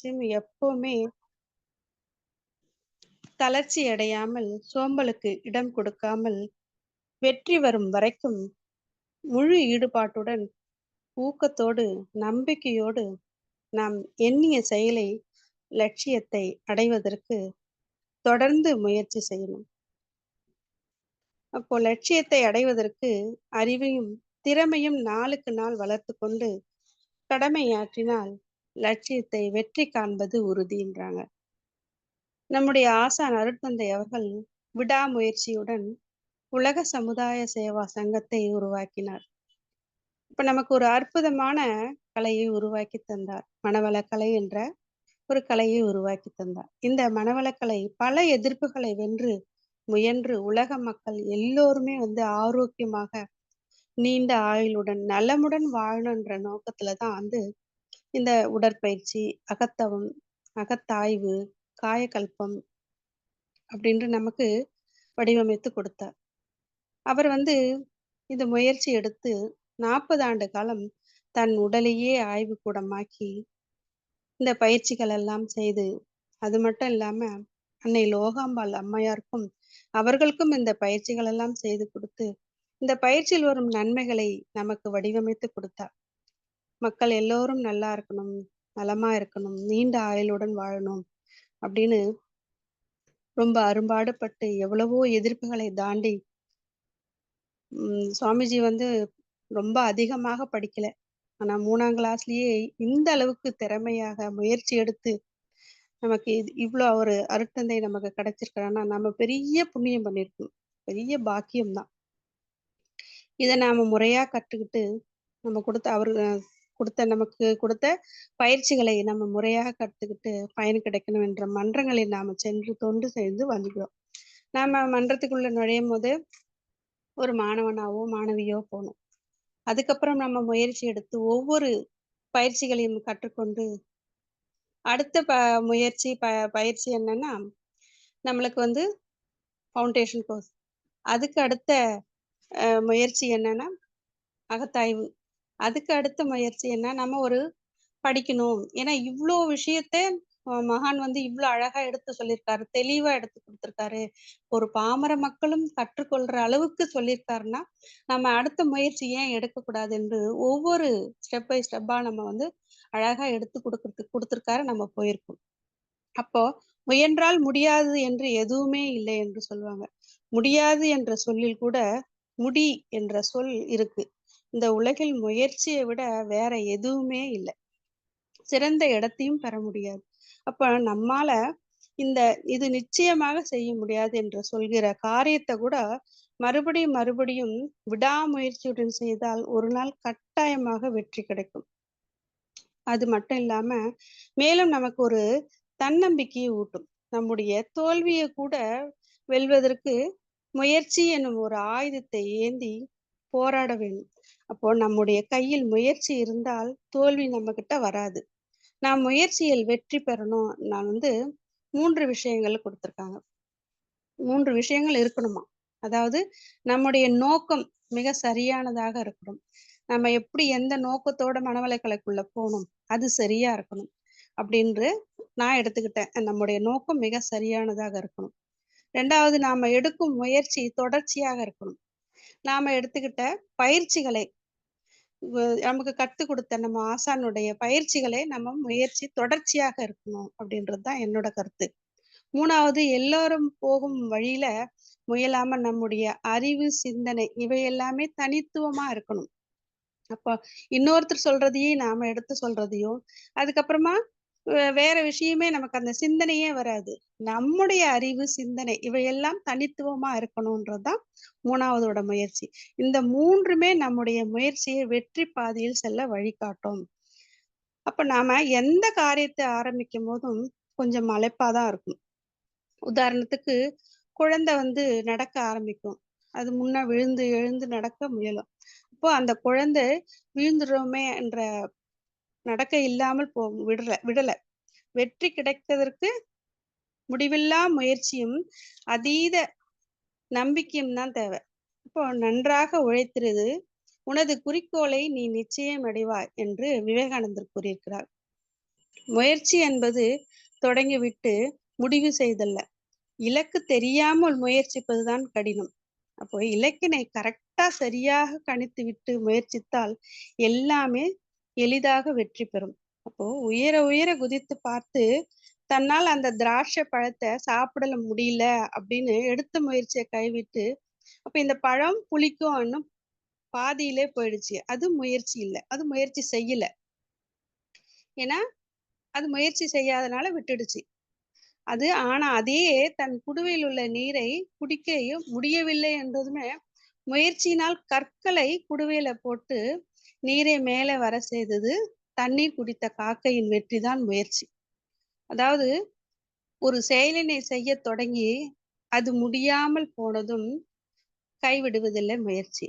முயற்சியும் எப்பவுமே தளர்ச்சி அடையாமல், சோம்பலுக்கு இடம் கொடுக்காமல், வெற்றி வரும் வரைக்கும் முழு ஈடுபாட்டுடன், ஊக்கத்தோடு, நம்பிக்கையோடு நாம் எண்ணிய செயலை, லட்சியத்தை அடைவதற்கு தொடர்ந்து முயற்சி செய்யணும். அப்போ லட்சியத்தை அடைவதற்கு அறிவையும், திறமையும் நாளுக்கு நாள் வளர்த்துக் கொண்டு கடமையாற்றினால், லட்சியத்தை வெற்றி காண்பது உறுதின்றாங்க. நம்முடைய ஆசான் அருட்தந்தை அவர்கள் விடாமுயற்சியுடன் உலக சமுதாய சேவா சங்கத்தை உருவாக்கினார். இப்ப நமக்கு ஒரு அற்புதமான கலையை உருவாக்கி தந்தார். மனவளக்கலை என்ற ஒரு கலையை உருவாக்கி தந்தார். இந்த மனவளக்கலை பல எதிர்ப்புகளை வென்று முயன்று உலக மக்கள் எல்லோருமே ஆரோக்கியமாக நீண்ட ஆயுளுடன் நலமுடன் வாழணுன்ற நோக்கத்துல தான் இந்த உடற்பயிற்சி, அகத்தவம், அகத்தாய்வு, காயகல்பம் அப்படின்னு நமக்கு வடிவமைத்து கொடுத்தார். அவர் இந்த முயற்சி எடுத்து 40 ஆண்டு காலம் தன் உடலையே ஆய்வுக்கூடமாக்கி இந்த பயிற்சிகள் எல்லாம் செய்து, அது மட்டும் இல்லாம அன்னை லோகாம்பாள் அம்மையாருக்கும் அவர்களுக்கும் இந்த பயிற்சிகள் எல்லாம் செய்து கொடுத்து, இந்த பயிற்சியில் வரும் நன்மைகளை நமக்கு வடிவமைத்து கொடுத்தார். மக்கள் எல்லோரும் நல்லா இருக்கணும், நலமா இருக்கணும், நீண்ட ஆயுளுடன் வாழணும் அப்படின்னு ரொம்ப அரும்பாடுபட்டு எவ்வளவோ எதிர்ப்புகளை தாண்டி சுவாமிஜி ரொம்ப அதிகமாக படிக்கல. ஆனா 3ஆம் கிளாஸ்லயே இந்த அளவுக்கு திறமையாக முயற்சி எடுத்து நமக்கு இவ்ளோ ஒரு அருட்தந்தை நமக்கு கிடைச்சிருக்காருன்னா, நம்ம பெரிய புண்ணியம் பண்ணியிருக்கோம். பெரிய பாக்கியம் தான். இத நாம முறையா கற்றுக்கிட்டு, நம்ம கொடுத்த அவரு நமக்கு கொடுத்த பயிற்சிகளை நம்ம முறையாக கத்துக்கிட்டு பயன் கிடைக்கணும் என்ற மன்றங்களில் நாம சென்று தொண்டு செய்து வந்துக்கிறோம். நாம மன்றத்துக்குள்ள நுழையும்போது ஒரு மாணவனாவோ, மாணவியோ போணும். அதுக்கப்புறம் நம்ம முயற்சி எடுத்து ஒவ்வொரு பயிற்சிகளையும் கற்றுக்கொண்டு, அடுத்த பயிற்சி என்னன்னா, நம்மளுக்கு ஃபவுண்டேஷன் கோர்ஸ். அதுக்கு அடுத்த முயற்சி என்னன்னா, அகத்தாய்வு. அதுக்கு அடுத்த முயற்சி என்ன, நம்ம ஒரு படிக்கணும். ஏன்னா இவ்ளோ விஷயத்த மகான் இவ்ளோ அழகா எடுத்து சொல்லியிருக்காரு. தெளிவா எடுத்து குடுத்துருக்காரு. ஒரு பாமர மக்களும் கற்றுக்கொள்ற அளவுக்கு சொல்லியிருக்காருன்னா, நம்ம அடுத்த முயற்சி ஏன் எடுக்கக்கூடாது என்று ஒவ்வொரு ஸ்டெப் பை ஸ்டெப்பா நம்ம அழகா எடுத்து குடுத்துருக்காரு. நம்ம போயிருக்கோம். அப்போ முயன்றால் முடியாது என்று எதுவுமே இல்லை என்று சொல்லுவாங்க. முடியாது என்ற சொல்லில் கூட முடி என்ற சொல் இருக்கு. இந்த உலகில் முயற்சியை விட வேற எதுவுமே இல்ல. சிறந்த இடத்தையும் பெற முடியாது. அப்ப நம்மால இந்த இது நிச்சயமாக செய்ய முடியாது என்று சொல்கிற காரியத்த கூட மறுபடியும் மறுபடியும் விடாமுயற்சியுடன் செய்தால் ஒரு நாள் கட்டாயமாக வெற்றி கிடைக்கும். அது மட்டும் இல்லாம மேலும் நமக்கு ஒரு தன்னம்பிக்கையை ஊட்டும். நம்முடைய தோல்விய கூட வெல்வதற்கு முயற்சி எனும் ஒரு ஆயுதத்தை ஏந்தி போராட வேண்டும். அப்போ நம்முடைய கையில் முயற்சி இருந்தால் தோல்வி நம்மகிட்ட வராது. நான் முயற்சியில் வெற்றி பெறணும். நான் 3 விஷயங்கள் குடுத்துருக்காங்க. 3 விஷயங்கள் இருக்கணுமாம். அதாவது நம்முடைய நோக்கம் மிக சரியானதாக இருக்கணும். நம்ம எப்படி எந்த நோக்கத்தோட மனவளக்கலைக்குள்ள போணும், அது சரியா இருக்கணும். அப்படின்று நான் எடுத்துக்கிட்டேன். நம்முடைய நோக்கம் மிக சரியானதாக இருக்கணும். 2வது நாம எடுக்கும் முயற்சி தொடர்ச்சியாக இருக்கணும். நாம எடுத்துக்கிட்ட பயிற்சிகளை நமக்கு கத்துக் கொடுத்த நம்ம ஆசானுடைய பயிற்சிகளை நம்ம முயற்சி தொடர்ச்சியாக இருக்கணும் அப்படின்றது தான் என்னோட கருத்து. 3வது எல்லாரும் போகும் வழியில முயலாம நம்முடைய அறிவு, சிந்தனை இவை எல்லாமே தனித்துவமா இருக்கணும். அப்ப இன்னொருத்தர் சொல்றதையே நாம எடுத்து சொல்றதையும், அதுக்கப்புறமா வேற விஷயமே நமக்கு அந்த சிந்தனையே வராது. நம்முடைய அறிவு, சிந்தனை இவையெல்லாம் தனித்துவமா இருக்கணும்ன்றது தான் 3வதோட முயற்சி. இந்த 3மே நம்முடைய முயற்சியை வெற்றி பாதையில் செல்ல வழிகாட்டும். அப்ப நாம எந்த காரியத்த ஆரம்பிக்கும்போதும் கொஞ்சம் மலைப்பா தான் இருக்கும். உதாரணத்துக்கு குழந்தை நடக்க ஆரம்பிக்கும். அது முன்ன விழுந்து எழுந்து நடக்க முயலும். அப்போ அந்த குழந்தை விழுந்துடுறோமே என்ற நடக்க இல்லாமல் விடல. வெற்றி கிடைப்பதற்கு முடிவில்லா முயற்சியும், அதீத நம்பிக்கையும் தான் தேவை. இப்போ நன்றாக உழைத்திரு, உனது குறிக்கோளை நீ நிச்சயம் அடைவாய் என்று விவேகானந்தர் கூறியிருக்கிறார். முயற்சி என்பது தொடங்கிவிட்டு முடிவு செய்தல்ல. இலக்கு தெரியாமல் முயற்சிப்பதுதான் கடினம். அப்போ இலக்கினை கரெக்ட்டா சரியாக கணித்துவிட்டு முயற்சித்தால் எல்லாமே எளிதாக வெற்றி பெறும். அப்போ உயர உயர குதித்து பார்த்து, தன்னால் அந்த திராட்சை பழத்த சாப்பிடல முடியல அப்படின்னு எடுத்த முயற்சிய கைவிட்டு, அப்ப இந்த பழம் புளிக்கும்ன்னு பாதியிலே போயிடுச்சு. அது முயற்சி இல்ல. அது முயற்சி செய்யல. ஏன்னா, அது முயற்சி செய்யாதனால விட்டுடுச்சு. ஆனா அதையே தன் குடுவையில் உள்ள நீரை குடிக்க முடியவில்லை என்றதுமே, முயற்சியினால் கற்களை குடுவையில போட்டு நீரை மேலே வர செய்தது. தண்ணீர் குடித்த காக்கையின் வெற்றிதான் முயற்சி. அதாவது ஒரு செயலினை செய்யத் தொடங்கி, அது முடியாமல் போனதும் கைவிடுவதில்லை முயற்சி.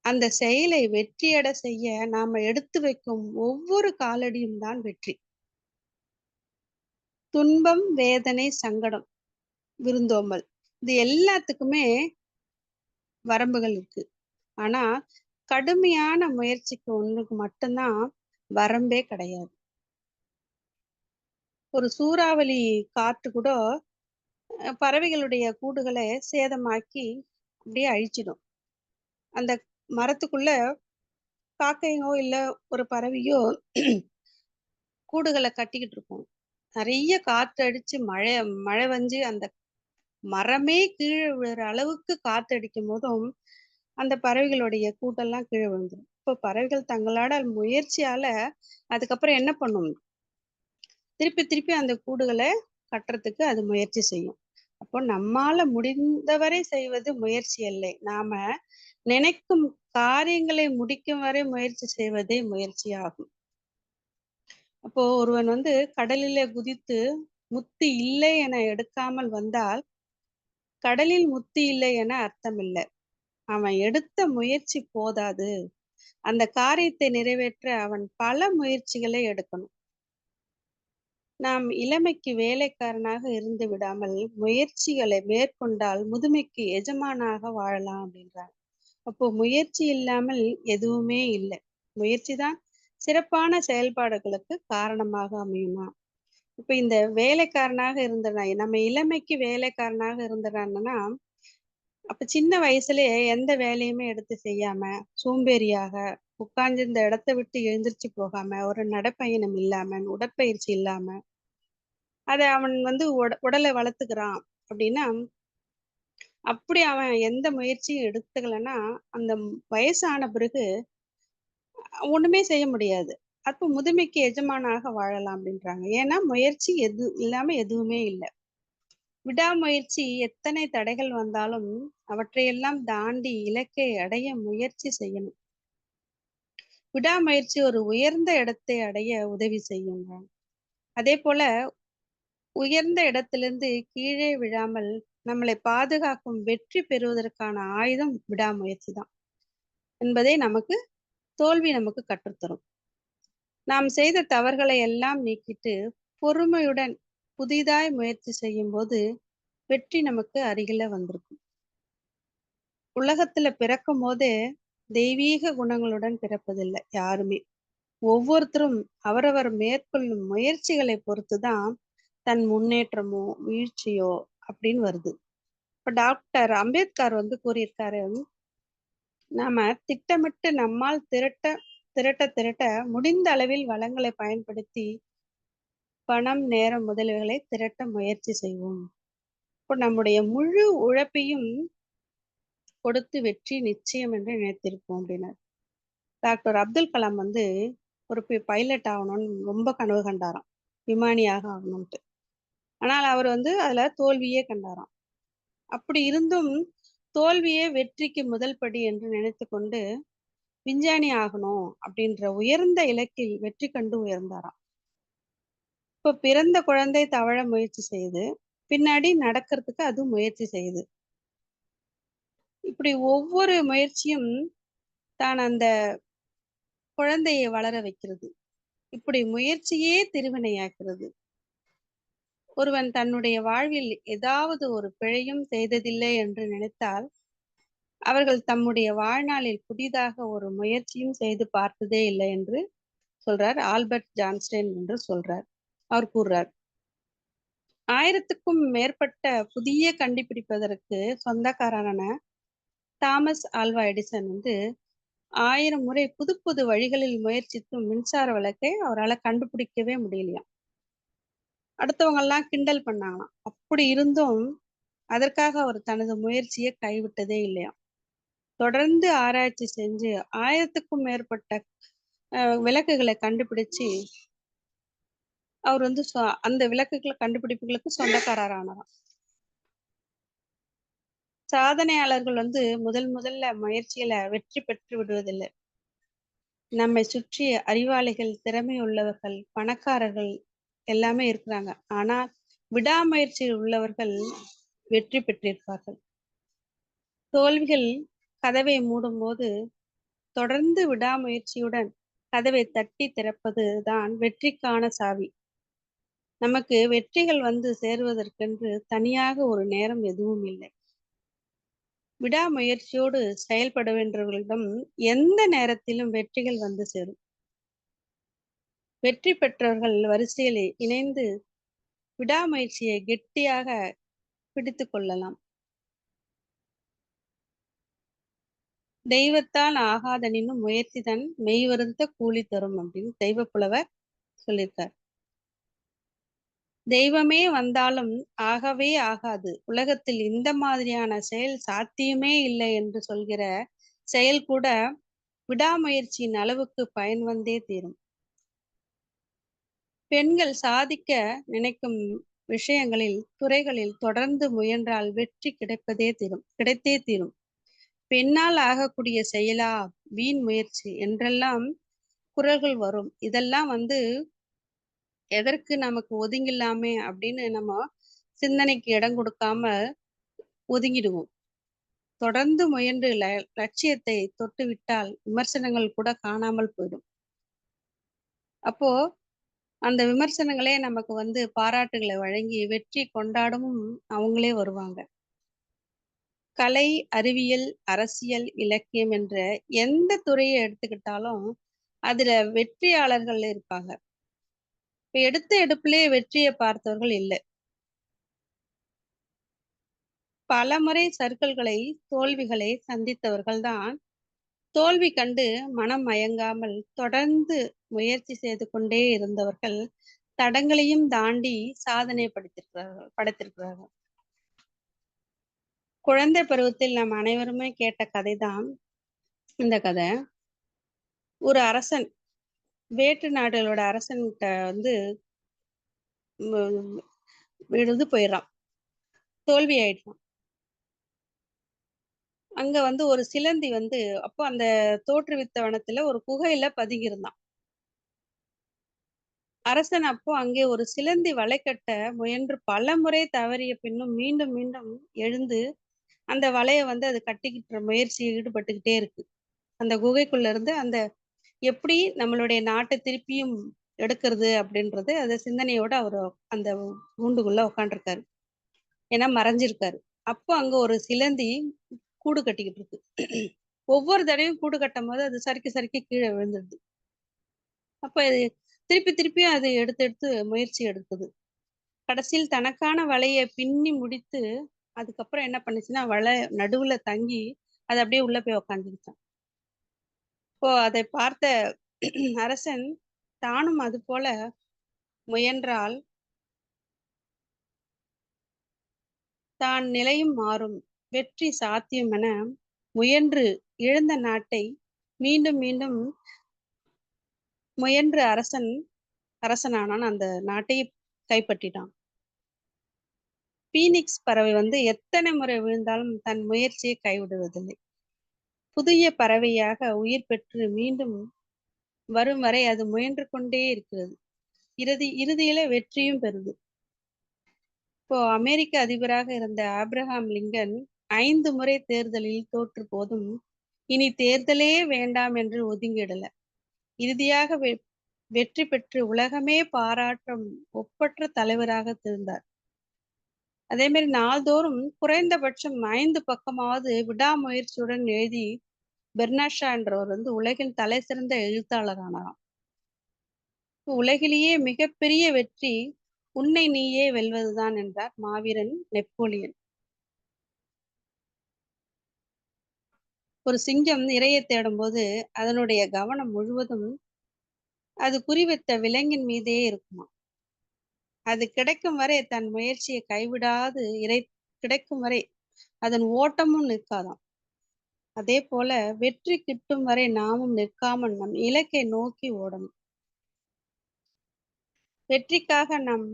அந்த செயலை வெற்றியட செய்ய நாம எடுத்து வைக்கும் ஒவ்வொரு காலடியும் தான் வெற்றி. துன்பம், வேதனை, சங்கடம், விருந்தோம்பல் இது எல்லாத்துக்குமே வரம்புகள் இருக்கு. ஆனா, கடுமையான முயற்சிக்கு ஒண்ணுக்கு மட்டும் தான் வரம்பே கிடையாது. ஒரு சூறாவளி காற்று கூட பறவைகளுடைய கூடுகள சேதமாக்கி அப்படியே அழிச்சிடும். அந்த மரத்துக்குள்ள காக்கையோ, இல்ல ஒரு பறவையோ கூடுகள கட்டிக்கிட்டு இருக்கும். நெறைய காத்து அடிச்சு மழை மழை வந்து அந்த மரமே கீழ விழுற அளவுக்கு காத்தடிக்கும்போதும், அந்த பறவைகளுடைய கூட்டெல்லாம் கீழ விழுந்துரும். இப்போ பறவைகள் தங்களோட முயற்சியால அதுக்கப்புறம் என்ன பண்ணும்? திருப்பி திருப்பி அந்த கூடுகள கட்டுறதுக்கு அது முயற்சி செய்யும். அப்போ நம்மால முடிந்தவரை செய்வது முயற்சி இல்லை. நாம நினைக்கும் காரியங்களை முடிக்கும் வரை முயற்சி செய்வதே முயற்சியாகும். அப்போ ஒருவன் வந்து கடலிலே குதித்து முத்து இல்லை என எடுக்காமல் வந்தால், கடலில் முத்து இல்லை என அர்த்தமில்ல. அவன் எடுத்த முயற்சி போதாது. அந்த காரியத்தை நிறைவேற்ற அவன் பல முயற்சிகளை எடுக்கணும். நாம் இளமைக்கு வேலைக்காரனாக இருந்து விடாமல், முயற்சிகளை மேற்கொண்டால் முதுமைக்கு எஜமானாக வாழலாம் அப்படின்றாங்க. அப்போ முயற்சி இல்லாமல் எதுவுமே இல்ல. முயற்சி தான் சிறப்பான செயல்பாடுகளுக்கு காரணமாக அமையுமா? இப்ப இந்த வேலைக்காரனாக நம்ம இளமைக்கு வேலைக்காரனாக இருந்துறாங்கன்னா, அப்ப சின்ன வயசுலயே எந்த வேலையுமே எடுத்து செய்யாம, சோம்பேறியாக, உட்கார்ந்திருந்த இடத்த விட்டு எழுந்திரிச்சு போகாம, ஒரு நடைப்பயணம் இல்லாம, உடற்பயிற்சி இல்லாம, அத அவன் வந்து உடலை வளர்த்துக்கிறான் அப்படின்னா, அப்படி அவன் எந்த முயற்சியும் எடுத்துக்கலன்னா, அந்த வயசான பிறகு ஒண்ணுமே செய்ய முடியாது. அப்ப முதுமைக்கு எஜமானாக வாழலாம் அப்படின்றாங்க. ஏன்னா, முயற்சி இல்லாம எதுவுமே இல்ல. விடாமுயற்சி எத்தனை தடைகள் வந்தாலும், அவற்றையெல்லாம் தாண்டி இலக்கை அடைய முயற்சி செய்யணும். விடாமுயற்சி ஒரு உயர்ந்த இடத்தை அடைய உதவி செய்யுங்க. அதேபோல உயர்ந்த இடத்திலிருந்து கீழே விழாமல் நம்மளை பாதுகாக்கும் வெற்றி பெறுவதற்கான ஆயுதம் விடாமுயற்சி தான் என்பதை தோல்வி நமக்கு கற்றுத்தரும். நாம் செய்த தவறுகளை எல்லாம் நீக்கிட்டு பொறுமையுடன் புதிதாய் முயற்சி செய்யும்போது வெற்றி நமக்கு அருகில வந்திருக்கும். உலகத்துல பிறக்கும் போதே தெய்வீக குணங்களுடன் பிறப்பதில்லை யாருமே. ஒவ்வொருத்தரும் அவரவர் மேற்கொள்ளும் முயற்சிகளை பொறுத்துதான் தன் முன்னேற்றமோ வீழ்ச்சியோ அப்படின்னு வருது. இப்ப டாக்டர் அம்பேத்கர் வந்து கூறியிருக்காரு, நாம திட்டமிட்டு நம்மால் திரட்ட திரட்ட திரட்ட முடிந்த அளவில் வளங்களை பயன்படுத்தி பணம், நேரம் முதலியவைகளை திரட்ட முயற்சி செய்வோம். இப்போ நம்முடைய முழு உழைப்பையும் கொடுத்து வெற்றி நிச்சயம் என்று நினைத்திருப்போம் அப்படின்னாரு. டாக்டர் அப்துல் கலாம் வந்து ஒரு பைலட் ஆகணும்னு ரொம்ப கனவு கண்டாராம். விமானியாக ஆகணும்ட்டு. ஆனால் அவர் வந்து அதுல தோல்வியே கண்டாராம். அப்படி இருந்தும் தோல்வியே வெற்றிக்கு முதல் படி என்று நினைத்துக்கொண்டு விஞ்ஞானி ஆகணும் அப்படின்ற உயர்ந்த இலக்கில் வெற்றி கண்டு உயர்ந்தாராம். இப்ப பிறந்த குழந்தை தவழ முயற்சி செய்யுது. பின்னாடி நடக்கிறதுக்கு அது முயற்சி செய்யுது. இப்படி ஒவ்வொரு முயற்சியும் தான் அந்த குழந்தையை வளர வைக்கிறது. இப்படி முயற்சியே திருவினையாக்குறது. ஒருவன் தன்னுடைய வாழ்வில் ஏதாவது ஒரு பிழையும் செய்ததில்லை என்று நினைத்தால், அவர்கள் தம்முடைய வாழ்நாளில் புதிதாக ஒரு முயற்சியும் செய்து பார்த்ததே இல்லை என்று சொல்றார். ஆல்பர்ட் ஜான்ஸ்டைன் என்று சொல்றார். அவர் கூறுறார். 1000க்கும் மேற்பட்ட புதிய கண்டுபிடிப்பதற்கு சொந்தக்காரரான தாமஸ் ஆல்வா எடிசன் வந்து 1000 முறை புது புது வழிகளில் முயற்சித்தும் மின்சார விளக்கை அவரால கண்டுபிடிக்கவே முடியலையாம். அடுத்தவங்கலாம் கிண்டல் பண்ணாங்களாம். அப்படி இருந்தும் அதற்காக அவர் தனது முயற்சியை கைவிட்டதே இல்லையாம். தொடர்ந்து ஆராய்ச்சி செஞ்சு 1000க்கும் மேற்பட்ட விளக்குகளை கண்டுபிடிச்சு அவர் வந்து அந்த விளக்குகளை கண்டுபிடிப்புகளுக்கு சொந்தக்காரரானாராம். சாதனையாளர்கள் வந்து முதல்ல முயற்சியில வெற்றி பெற்று விடுவதில்லை. நம்மை சுற்றி அறிவாளிகள், திறமை உள்ளவர்கள், பணக்காரர்கள் எல்லாமே இருக்கிறாங்க. ஆனா விடாமுயற்சி உள்ளவர்கள் வெற்றி பெற்றிருப்பார்கள். தோல்விகள் கதவை மூடும்போது தொடர்ந்து விடாமுயற்சியுடன் கதவை தட்டி திறப்பது தான் வெற்றிக்கான சாவி. நமக்கு வெற்றிகள் வந்து சேருவதற்கென்று தனியாக ஒரு நேரம் எதுவும் இல்லை. விடாமுயற்சியோடு செயல்படுகின்றவர்களிடம் எந்த நேரத்திலும் வெற்றிகள் வந்து சேரும். வெற்றி பெற்றவர்கள் வரிசையில் இணைந்து விடாமுயற்சியை கெட்டியாக பிடித்துக் கொள்ளலாம். தெய்வத்தால் ஆகாதெனினும் முயற்சிதான் மெய்வருந்த கூலி தரும் அப்படின்னு தெய்வப்புலவர் சொல்லியிருக்கார். தெய்வமே வந்தாலும் ஆகவே ஆகாது. உலகத்தில் இந்த மாதிரியான செயல் சாத்தியமே இல்லை என்று சொல்கிற செயல் கூட விடாமுயற்சியின் அளவுக்கு பயன் வந்தே தீரும். பெண்கள் சாதிக்க நினைக்கும் விஷயங்களில், துறைகளில் தொடர்ந்து முயன்றால் வெற்றி கிடைத்தே தீரும். பெண்ணால் ஆகக்கூடிய செயலா வீண் முயற்சி என்றெல்லாம் குரல்கள் வரும். இதெல்லாம் வந்து எதற்கு நமக்கு ஒதுங்கில்லாமே அப்படின்னு நம்ம சிந்தனைக்கு இடம் கொடுக்காம ஒதுங்கிடுவோம். தொடர்ந்து முயன்று லட்சியத்தை தொட்டுவிட்டால் விமர்சனங்கள் கூட காணாமல் போயிடும். அப்போ அந்த விமர்சனங்களே நமக்கு வந்து பாராட்டுகளை வழங்கி வெற்றி கொண்டாடவும் அவங்களே வருவாங்க. கலை, அறிவியல், அரசியல், இலக்கியம் என்ற எந்த துறையை எடுத்துக்கிட்டாலும் அதுல வெற்றியாளர்கள் இருப்பாங்க. இப்ப எடுத்த எடுப்பிலே வெற்றியை பார்த்தவர்கள் இல்லை. பலமுறை சறுக்கல்களை, தோல்விகளை சந்தித்தவர்கள் தான் தோல்வி கண்டு மனம் மயங்காமல் தொடர்ந்து முயற்சி செய்து கொண்டே இருந்தவர்கள் தடங்களையும் தாண்டி சாதனை படைத்திருக்கிறார்கள். குழந்தை பருவத்தில் நாம் அனைவருமே கேட்ட கதைதான் இந்த கதை. ஒரு அரசன் வேற்று நாடுகளோட அரசன்கிட்ட வந்து விழுந்து போயிடறான். தோல்வி ஆயிடுறான். அங்க வந்து ஒரு சிலந்தி வந்து அப்போ அந்த தோற்றுவித்த வனத்துல ஒரு குகையில பதுங்கியிருந்தான். அரசன் அப்போ அங்கே ஒரு சிலந்தி வலை கட்ட முயன்று பல முறை தவறிய பின்னும் மீண்டும் மீண்டும் எழுந்து அந்த வலைய வந்து அது கட்டிக்கிட்ட முயற்சியில் ஈடுபட்டுக்கிட்டே இருக்கு. அந்த குகைக்குள்ள இருந்து அந்த எப்படி நம்மளுடைய நாட்டை திருப்பியும் எடுக்கிறது அப்படின்றது அந்த சிந்தனையோட அவர் அந்த கூண்டுக்குள்ள உட்காந்துருக்காரு. ஏன்னா மறைஞ்சிருக்காரு. அப்போ அங்க ஒரு சிலந்தி கூடு கட்டிக்கிட்டு இருக்கு. ஒவ்வொரு தடவையும் கூடு கட்டும் போது அது சறுக்கி சறுக்கி கீழே விழுந்துருது. அப்ப இது திருப்பி திருப்பியும் அது எடுத்து எடுத்து முயற்சி எடுக்குது. கடைசியில் தனக்கான வலைய பின்னி முடித்து அதுக்கப்புறம் என்ன பண்ணுச்சுன்னா வலை நடுவுல தங்கி அது அப்படியே உள்ள போய் உக்காந்துருச்சான். இப்போ அதை பார்த்த அரசன் தானும் அது போல முயன்றால் தான் நிலையும் மாறும், வெற்றி சாத்தியம் என முயன்று இழந்த நாட்டை மீண்டும் மீண்டும் முயன்று அரசனானான். அந்த நாட்டை கைப்பற்றிட்டான். பீனிக்ஸ் பறவை வந்து எத்தனை முறை விழுந்தாலும் தன் முயற்சியை கைவிடுவதில்லை. புதிய பறவையாக உயிர் பெற்று மீண்டும் வரும் வரை அது முயன்று கொண்டே இருக்கிறது. இறுதியில வெற்றியும் பெறுது. இப்போ அமெரிக்க அதிபராக இருந்த ஆப்ரஹாம் லிங்கன் 5 முறை தேர்தலில் தோற்று போதும் இனி தேர்தலே வேண்டாம் என்று ஒதுங்கிடல. இறுதியாக வெற்றி பெற்று உலகமே பாராட்டும் ஒப்பற்ற தலைவராக இருந்தார். அதே மாதிரி நாள்தோறும் குறைந்தபட்சம் 5 பக்கமாவது விடாமுயற்சியுடன் எழுதி பெர்னாட் ஷா என்றவர் வந்து உலகின் தலை சிறந்த எழுத்தாளர் ஆனாராம். உலகிலேயே மிகப்பெரிய வெற்றி உன்னை நீயே வெல்வதுதான் என்றார் மாவீரன் நெப்போலியன். ஒரு சிங்கம் இரையை தேடும்போது அதனுடைய கவனம் முழுவதும் அது குறிவைத்த விலங்கின் மீதே இருக்குமா. அது கிடைக்கும் வரை தன் முயற்சியை கைவிடாது இரை கிடைக்கும் வரை அதன் ஓட்டமும் நிற்காதாம். அதே போல வெற்றி கிட்டும் வரை நாமும் நிற்காமல் நம் இலக்கை நோக்கி ஓடணும். வெற்றிக்காக நம்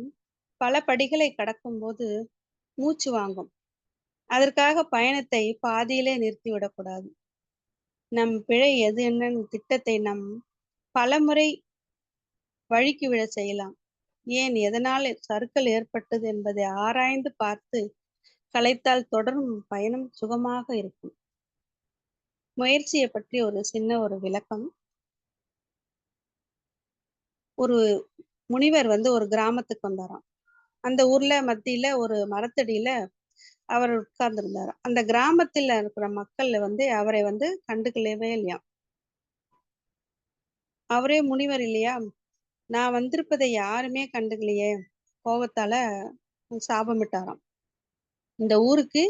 பல படிகளை கடக்கும்போது மூச்சு வாங்கும். அதற்காக பயணத்தை பாதியிலே நிறுத்திவிடக்கூடாது. நம் பிழை எது என்னன்னு திட்டத்தை நம் பலமுறை வழுக்கி விழச் செய்யலாம். ஏன் எதனால் சறுக்கல் ஏற்பட்டது என்பதை ஆராய்ந்து பார்த்து கலைத்தால் தொடரும் பயணம் சுகமாக இருக்கும். முயற்சியை பற்றி ஒரு சின்ன ஒரு விளக்கம். ஒரு முனிவர் ஒரு கிராமத்துக்கு வந்தாராம். அந்த ஊர்ல மத்தியில ஒரு மரத்தடியில அவர் உட்கார்ந்திருந்தாராம். அந்த கிராமத்துல இருக்கிற மக்கள் அவரை கண்டுக்கவே இல்லையாம். அவரே முனிவர் இல்லையா? நான் வந்திருப்பதை யாருமே கண்டுக்கலையே! கோவத்தால சாபமிட்டாராம். இந்த ஊருக்கு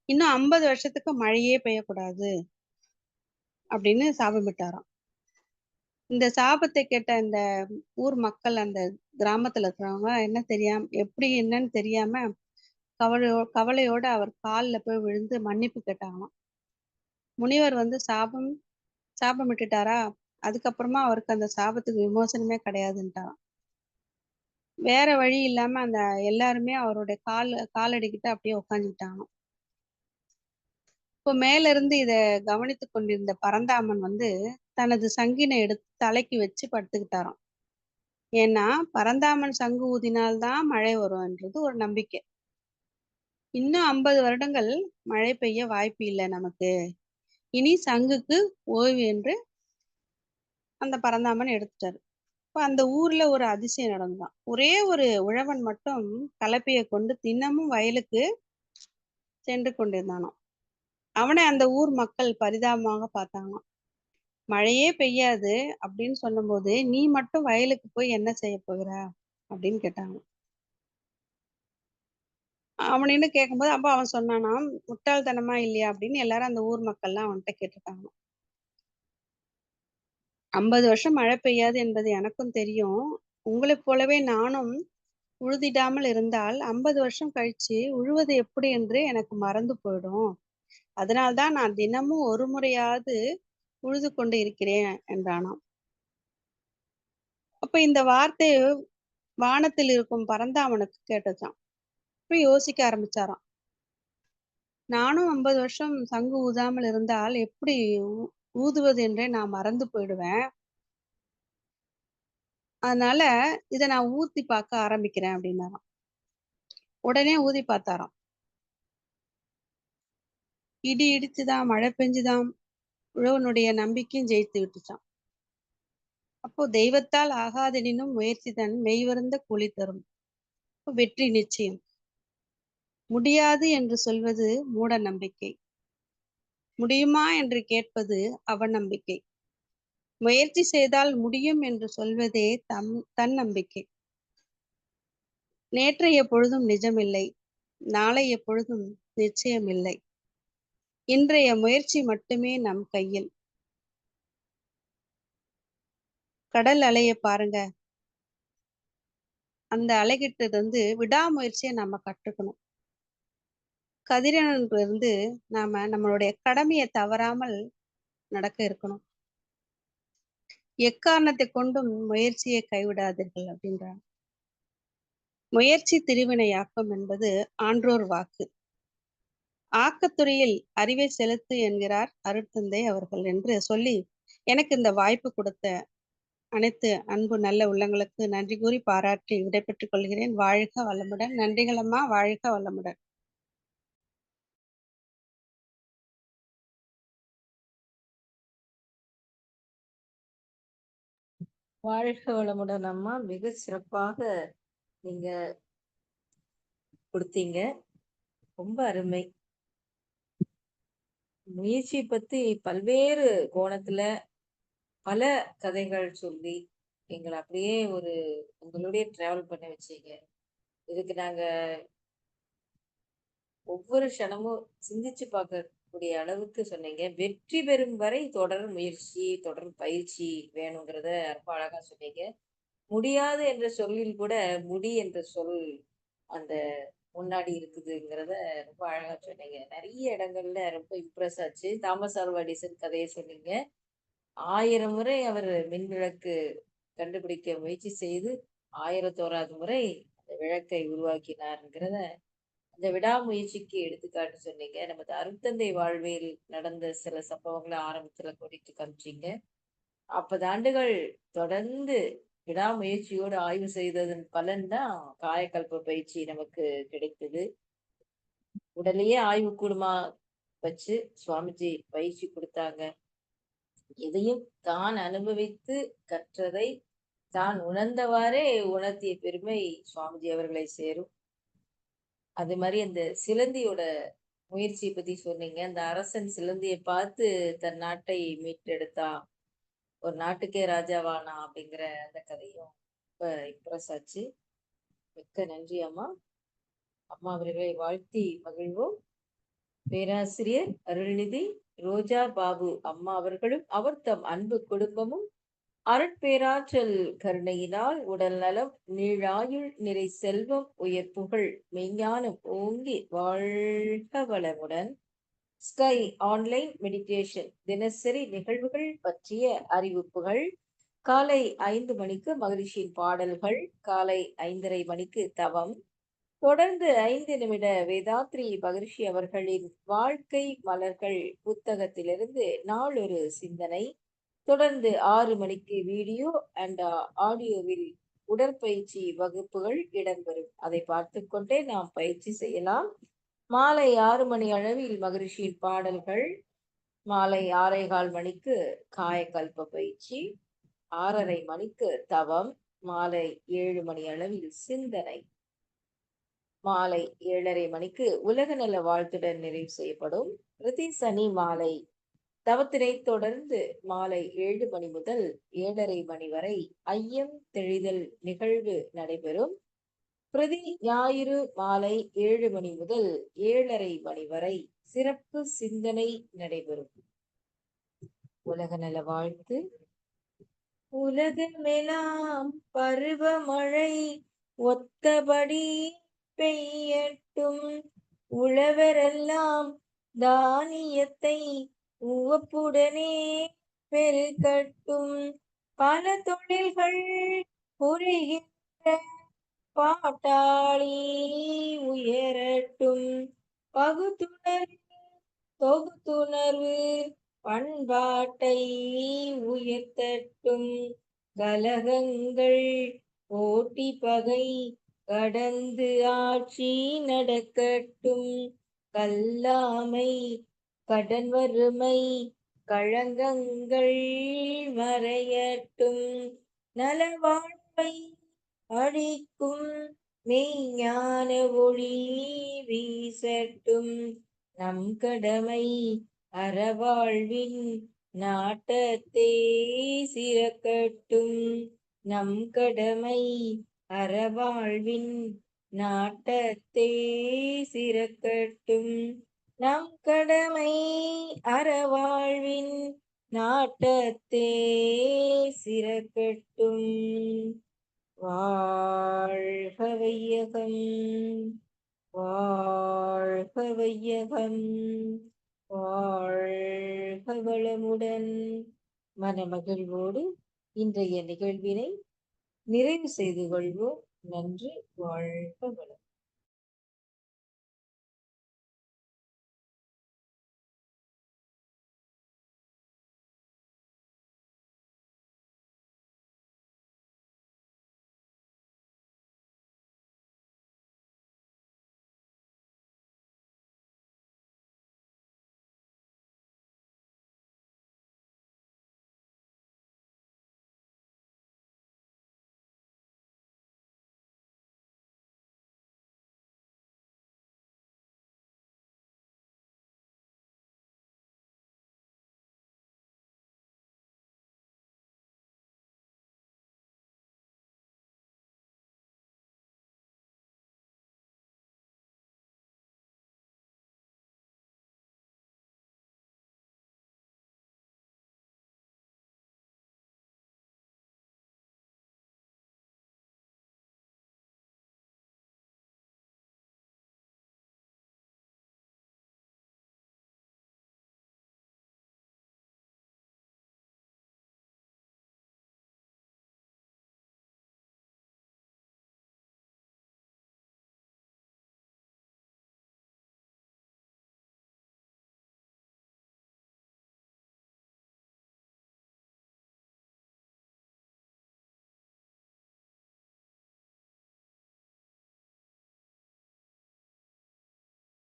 இன்னும் 50 வருஷத்துக்கு மழையே பெய்யக்கூடாது அப்படின்னு சாபமிட்டாராம். இந்த சாபத்தை கேட்ட இந்த ஊர் மக்கள், அந்த கிராமத்துல இருக்கிறவங்க எப்படி என்னன்னு தெரியாம கவலையோட அவர் கால்ல போய் விழுந்து மன்னிப்பு கேட்டாங்களாம். முனிவர் சாபமிட்டுட்டாரா, அதுக்கப்புறமா அவருக்கு அந்த சாபத்துக்கு விமோசனமே கிடையாதுன்ட்டாராம். வேற வழி இல்லாம அந்த எல்லாருமே அவருடைய காலடிக்கிட்ட அப்படியே உட்காந்துக்கிட்டாங்களாம். இப்போ மேல இருந்து இத கவனித்துக் கொண்டிருந்த பரந்தாமன் தனது சங்கினை எடுத்து தலைக்கு வச்சு படுத்துக்கிட்டாராம். ஏன்னா பரந்தாமன் சங்கு ஊதினால் தான் மழை வரும்ன்றது ஒரு நம்பிக்கை. இன்னும் 50 வருடங்கள் மழை பெய்ய வாய்ப்பு இல்ல நமக்கு. இனி சங்குக்கு ஓய்வு என்று அந்த பரந்தாமன் எடுத்துட்டாரு. இப்ப அந்த ஊர்ல ஒரு அதிசயம் நடந்தான். ஒரே ஒரு உழவன் மட்டும் கலப்பைய கொண்டு தினமும் வயலுக்கு சென்று கொண்டிருந்தானாம். அவனை அந்த ஊர் மக்கள் பரிதாபமாக பார்த்தாங்களாம். மழையே பெய்யாது அப்படின்னு சொன்னபோது, "நீ மட்டும் வயலுக்கு போய் என்ன செய்ய போகிற?" அப்படின்னு கேட்டாங்க. அவனின்னு கேட்கும்போது, அப்ப அவன் சொன்னானாம், "முட்டாள்தனமா இல்லையா?" அப்படின்னு எல்லாரும் அந்த ஊர் மக்கள்லாம் அவன்ட்ட கேட்டுருக்காங்களாம். "50 வருஷம் மழை பெய்யாது என்பது எனக்கும் தெரியும். உங்களைப் போலவே நானும் உழுதிடாமல் இருந்தால் 50 வருஷம் கழிச்சு உழுவது எப்படி என்று எனக்கு மறந்து போயிடும். அதனால் தான் நான் தினமும் ஒரு முறையாவது உழுது கொண்டு இருக்கிறேன்" என்றானாம். அப்ப இந்த வார்த்தை வானத்தில் இருக்கும் பரந்தாமனுக்கு கேட்டுச்சாம். அப்ப யோசிக்க ஆரம்பிச்சாராம். நானும் 50 வருஷம் சங்கு ஊதாமல் இருந்தால் எப்படி ஊதுவது என்றே நான் மறந்து போயிடுவேன். அதனால இத நான் ஊத்தி பார்க்க ஆரம்பிக்கிறேன் அப்படின்னாராம். உடனே ஊதி பார்த்தாராம். இடி இடிச்சுதாம், மழை பெஞ்சுதாம், உழவனுடைய நம்பிக்கையும் ஜெயித்து விட்டுச்சாம். அப்போ தெய்வத்தால் ஆகாதெனினும் முயற்சி தன் மெய்வருந்த கூலி தரும். அப்ப வெற்றி நிச்சயம். முடியாது என்று சொல்வது மூட நம்பிக்கை. முடியுமா என்று கேட்பது அவநம்பிக்கை. முயற்சி செய்தால் முடியும் என்று சொல்வதே தன்னம்பிக்கை. நேற்றைய பொழுதும் நிஜமில்லை. நாளைய பொழுதும் நிச்சயமில்லை. இன்றைய முயற்சி மட்டுமே நம் கையில். கடல் அலைய பாருங்க. அந்த அலைகிட்ட விடாமுயற்சிய நம்ம கற்றுக்கணும். கதிரவனிலிருந்து நாம நம்மளுடைய கடமைய தவறாமல் நடக்க இருக்கணும். எக்காரணத்தை கொண்டும் முயற்சியை கைவிடாதீர்கள் அப்படின்றாங்க. முயற்சி திருவினையாக்கும் என்பது ஆன்றோர் வாக்கு. ஆக்கத்துறையில் அறிவை செலுத்து என்கிறார் அருட்தந்தை அவர்கள் என்று சொல்லி, எனக்கு இந்த வாய்ப்பு கொடுத்த அனைத்து அன்பு நல்ல உள்ளங்களுக்கு நன்றி கூறி பாராட்டி விடைபெற்றுக் கொள்கிறேன். வாழ்க வளமுடன். நன்றிகள் அம்மா. வாழ்க வளமுடன். வாழ்க வளமுடன் அம்மா. மிக சிறப்பாக நீங்க கொடுத்தீங்க. ரொம்ப அருமை. முயற்சியை பத்தி பல்வேறு கோணத்துல பல கதைகள் சொல்லி எங்கள அப்படியே ஒரு உங்களோடயே டிராவல் பண்ண வச்சீங்க. இதுக்கு நாங்க ஒவ்வொரு க்ஷணமும் சிந்திச்சு பார்க்கக்கூடிய அளவுக்கு சொன்னீங்க. வெற்றி பெறும் வரை தொடர் முயற்சி, தொடர் பயிற்சி வேணுங்கிறத ரொம்ப அழகா சொன்னீங்க. முடியாது என்ற சொல்லில் கூட முடி என்ற சொல் அந்த முன்னாடி இருக்குதுங்கிறத ரொம்ப அழகா சொன்னீங்க. நெறைய இடங்கள்ல ரொம்ப இம்ப்ரெஸ் ஆச்சு. தாமஸ் ஆல்வா எடிசன் கதைய சொன்னீங்க. 1000 முறை அவரு மின்விளக்கு கண்டுபிடிக்க முயற்சி செய்து 1001வது முறை அந்த விளக்கை உருவாக்கினார்ங்கிறத அந்த விடாமுயற்சிக்கு எடுத்துக்காட்டு சொன்னீங்க. நமது அருட்தந்தை வாழ்வில் நடந்த சில சம்பவங்கள ஆரம்பத்துல கூட்டிட்டு காமிச்சீங்க. 40 ஆண்டுகள் தொடர்ந்து விடாமுயற்சியோடு ஆய்வு செய்ததன் பலன் தான் காயகல்ப பயிற்சி நமக்கு கிடைத்தது. உடலையே ஆய்வுக்கூடமா வச்சு சுவாமிஜி பயிற்சி குடுத்தாங்க. எதையும் தான் அனுபவித்து கற்றதை தான் உணர்ந்தவாறே உணர்த்திய பெருமை சுவாமிஜி அவர்களை சேரும். அது மாரி அந்த சிலந்தியோட முயற்சிய பத்தி சொன்னீங்க. அந்த அரசன் சிலந்திய பார்த்து தன் நாட்டை மீட்டெடுத்தான். ஒரு நாட்டுக்கே ராஜாவானான் அப்படிங்கிற அந்த கதையும் ரொம்ப இம்ப்ரெஸ் ஆச்சு. மிக்க நன்றி அம்மா. அம்மா அவர்களை வாழ்த்தி மகிழ்வோம். பேராசிரியர் அருள்நிதி ரோஜா பாபு அம்மா அவர்களும் அவர் தம் அன்பு குடும்பமும் அருட்பேராற்றல் கருணையினால் உடல் நலம் நீழாயுள் நிறை செல்வம் உயர் புகழ் மெய்ஞானம் ஓங்கி வாழ்க வளமுடன். ஸ்கை ஆன்லைன் மெடிடேஷன் தினசரி நிகழ்வுகள் பற்றிய அறிவிப்புகள். காலை 5 மணிக்கு மகிழ்ச்சியின் பாடல்கள், காலை 5:30 மணிக்கு தவம், தொடர்ந்து 5 நிமிட வேதாத்ரி மகரிஷி அவர்களின் வாழ்க்கை மலர்கள் புத்தகத்திலிருந்து நாளொரு சிந்தனை, தொடர்ந்து 6 மணிக்கு வீடியோ அண்ட் ஆடியோவில் உடற்பயிற்சி வகுப்புகள் இடம்பெறும். அதை பார்த்து கொண்டே நாம் பயிற்சி செய்யலாம். மாலை 6 மணி அளவில் மகரிஷியின் பாடல்கள், மாலை 6:15 மணிக்கு காயகல்ப பயிற்சி, 6:30 மணிக்கு தவம், மாலை 7 மணி அளவில் சிந்தனை, மாலை 7:30 மணிக்கு உலக நல வாழ்த்துடன் நிறைவு செய்யப்படும். பிரதி சனி மாலை தவத்தினை தொடர்ந்து மாலை 7 மணி முதல் 7:30 மணி வரை ஐயம் தெளிதல் நிகழ்வு நடைபெறும். பிரதி ஞாயிறு மாலை 7 மணி முதல் 7:30 மணி வரை சிறப்பு சிந்தனை நடைபெறும். உலக நல வாழ்த்து. உலகமெல்லாம் பருவமழை ஒத்தபடி பெய்யட்டும், உழவரெல்லாம் தானியத்தை உவப்புடனே பெருகட்டும், பல தொழில்கள் புரிகின்ற பாட்டாளி உயரட்டும், பகுத்துணர்வு தொகுத்துணர்வு பண்பாட்டை உயர்த்தட்டும், கலகங்கள் போட்டி பகை கடந்து ஆட்சி நடக்கட்டும், கல்லாமை கடன் வறுமை களங்கங்கள் மறையட்டும், நலவாழ்வை அளிக்கும் மெய்ஞான ஒளி வீசட்டும், நம் கடமை அறவாழ்வின் நாட்டத்தே சிறக்கட்டும், நம் கடமை அறவாழ்வின் நாட்டத்தே சிறக்கட்டும், நம் கடமை அறவாழ்வின் நாட்டத்தே சிறக்கட்டும். வாழ்க வையகம், வாழ்க வையகம், வாழ்க வளமுடன். மனமகிழ்வோடு இன்றைய நிகழ்வினை நிறைவு செய்து கொள்வோம். நன்றி. வாழ்க வளமுடன்.